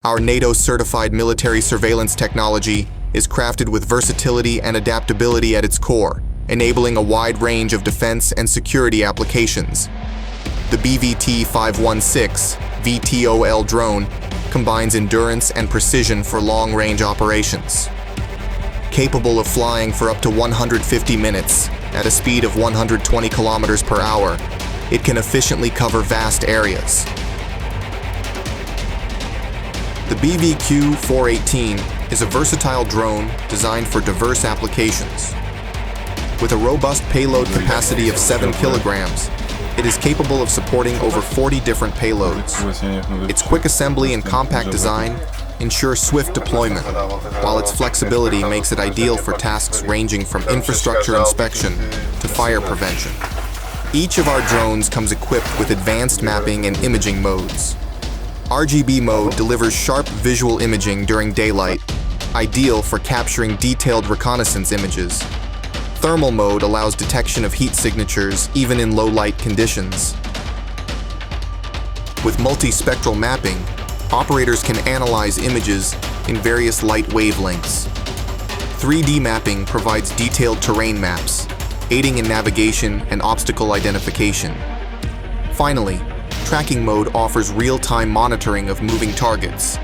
Our NATO-certified military surveillance technology is crafted with versatility and adaptability at its core, enabling a wide range of defense and security applications. The BVT-516 VTOL drone combines endurance and precision for long-range operations. Capable of flying for up to 150 minutes at a speed of 120 kilometers per hour, it can efficiently cover vast areas. The BVQ-418 is a versatile drone designed for diverse applications. With a robust payload capacity of 7 kilograms, it is capable of supporting over 40 different payloads. Its quick assembly and compact design ensure swift deployment, while its flexibility makes it ideal for tasks ranging from infrastructure inspection to fire prevention. Each of our drones comes equipped with advanced mapping and imaging modes. RGB mode delivers sharp visual imaging during daylight, ideal for capturing detailed reconnaissance images. Thermal mode allows detection of heat signatures even in low-light conditions. With multispectral mapping, operators can analyze images in various light wavelengths. 3D mapping provides detailed terrain maps, aiding in navigation and obstacle identification. Finally, tracking mode offers real-time monitoring of moving targets,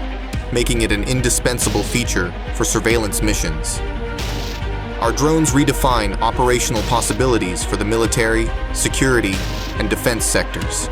making it an indispensable feature for surveillance missions. Our drones redefine operational possibilities for the military, security, and defense sectors.